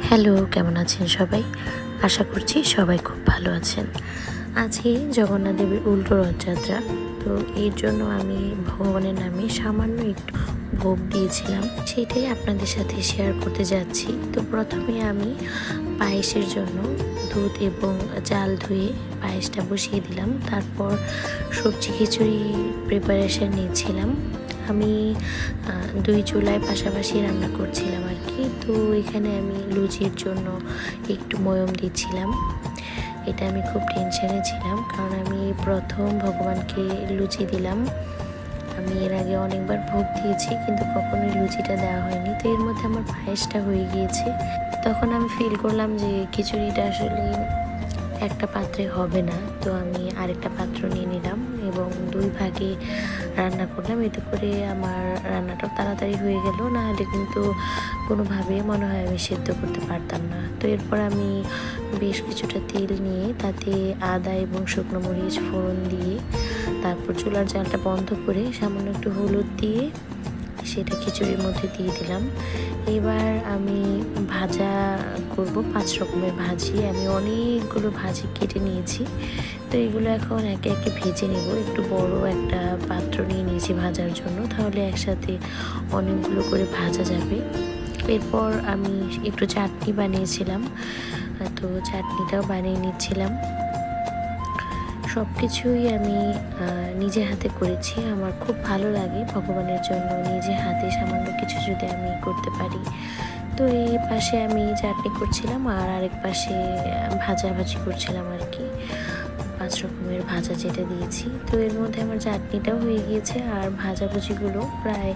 Hello, কেমন আছেন সবাই? আশা করছি সবাই খুব ভালো আছেন। আজকে জগন্নাথ দেবের উল্টো রথযাত্রা, তো এর জন্য আমি ভগবানের নামে সামান্য একটু ভোগ দিয়েছিলাম, সেটাই আপনাদের সাথে শেয়ার করতে যাচ্ছি। তো প্রথমে আমি পায়েসের জন্য দুধ এবং চাল ধুয়ে পায়েসটা বসিয়ে দিলাম। তারপর সবজি খিচুড়ি প্রিপারেশন নিয়েছিলাম। আমি দুই চুলায় পাশাপাশি রান্না করছিলাম আর কি। তো এখানে আমি লুচির জন্য একটু ময়ম দিচ্ছিলাম। এটা আমি খুব টেনশনে ছিলাম, কারণ আমি প্রথম ভগবানকে লুচি দিলাম। আমি এর আগে অনেকবার ভোগ দিয়েছি, কিন্তু কখনোই লুচিটা দেওয়া হয়নি। তো এর মধ্যে আমার পায়েসটা হয়ে গিয়েছে। তখন আমি ফিল করলাম যে খিচুড়িটা আসলে একটা পাত্রে হবে না, তো আমি আরেকটা পাত্র নিয়ে নিলাম এবং দুই ভাগে রান্না করলাম। এতে করে আমার রান্নাটাও তাড়াতাড়ি হয়ে গেল, না হলে কিন্তু কোনোভাবে মনে হয় আমি সেদ্ধ করতে পারতাম না। তো এরপর আমি বেশ কিছুটা তেল নিয়ে তাতে আদা এবং শুকনো মরিচ ফোড়ন দিয়ে তারপর চুলার জালটা বন্ধ করে সামান্য একটু হলুদ দিয়ে সেটা খিচুড়ির মধ্যে দিয়ে দিলাম। এবার আমি ভাজা করব 5 রকমের ভাজি। আমি অনেকগুলো ভাজি কেটে নিয়েছি, তো এগুলো এখন একে একে ভেজে নেব। একটু বড় একটা পাত্র নিয়ে নিয়েছি ভাজার জন্য, তাহলে একসাথে অনেকগুলো করে ভাজা যাবে। এরপর আমি একটু চাটনি বানিয়েছিলাম, তো চাটনিটাও বানিয়ে নিচ্ছিলাম। সব কিছুই আমি নিজে হাতে করেছি। আমার খুব ভালো লাগে ভগবানের জন্য নিজে হাতে সামান্য কিছু যদি আমি করতে পারি। তো এই পাশে আমি চাটনি করছিলাম আর আরেক পাশে ভাজাভাজি করছিলাম আর কি। 5 রকমের ভাজা যেটা দিয়েছি, তো এর মধ্যে আমার চাটনিটাও হয়ে গিয়েছে আর ভাজাভুজিগুলো প্রায়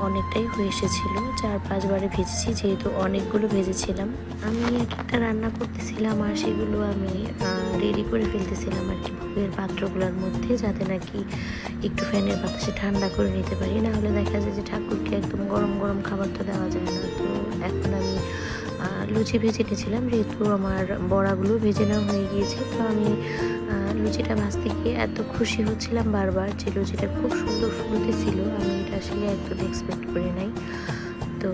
অনেকটাই হয়ে এসেছিল। 4-5 বারে ভেজেছি, যেহেতু অনেকগুলো ভেজেছিলাম। আমি একটা রান্না করতেছিলাম আর সেগুলো আমি রেডি করে ফেলতেছিলাম আর কি ভোগের পাত্রগুলোর মধ্যে, যাতে নাকি একটু ফ্যানের বাতাসে ঠান্ডা করে নিতে পারি। না হলে দেখা যায় যে ঠাকুরকে একদম গরম গরম খাবার তো দেওয়া যায় না। তো এখন আমি লুচি ভেজে নিয়েছিলাম, যেহেতু আমার বড়াগুলো ভেজে নেওয়া হয়ে গিয়েছে। তো আমি লুচিটা ভাজতে গিয়ে এত খুশি হচ্ছিলাম বারবার যে লুচিটা খুব সুন্দর ফুলতেছিল। আমি এটা আসলে একদম এক্সপেক্ট করি নাই। তো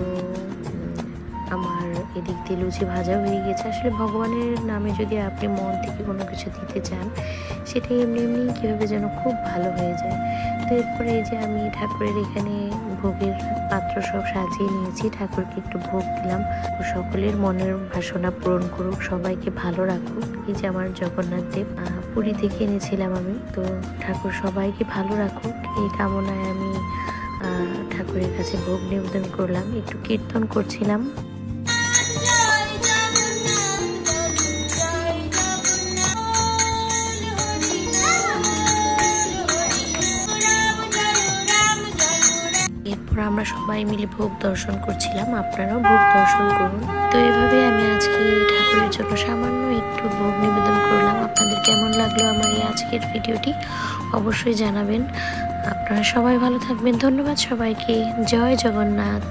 আমার এদিক দিয়ে লুচি ভাজা হয়ে গেছে। আসলে ভগবানের নামে যদি আপনি মন থেকে কোনো কিছু দিতে চান, সেটা এমনি এমনি কীভাবে যেন খুব ভালো হয়ে যায়। তো এরপরে এই যে আমি ঠাকুরের এখানে ভোগের পাত্র সব সাজিয়ে নিয়েছি, ঠাকুরকে একটু ভোগ দিলাম। সকলের মনের বাসনা পূরণ করুক, সবাইকে ভালো রাখুক। এই যে আমার জগন্নাথ দেব পুরী থেকে এনেছিলাম আমি, তো ঠাকুর সবাইকে ভালো রাখুক এই কামনায় আমি ঠাকুরের কাছে ভোগ নিবেদন করলাম। একটু কীর্তন করছিলাম। এরপর আমরা সবাই মিলে ভোগ দর্শন করছিলাম, আপনারাও ভোগ দর্শন করুন। তো এভাবে আমি আজকে ঠাকুরের জন্য সামান্য একটু ভোগ নিবেদন করলাম। আপনাদের কেমন লাগলো আমার এই আজকের ভিডিওটি অবশ্যই জানাবেন। আপনারা সবাই ভালো থাকবেন। ধন্যবাদ সবাইকে। জয় জগন্নাথ।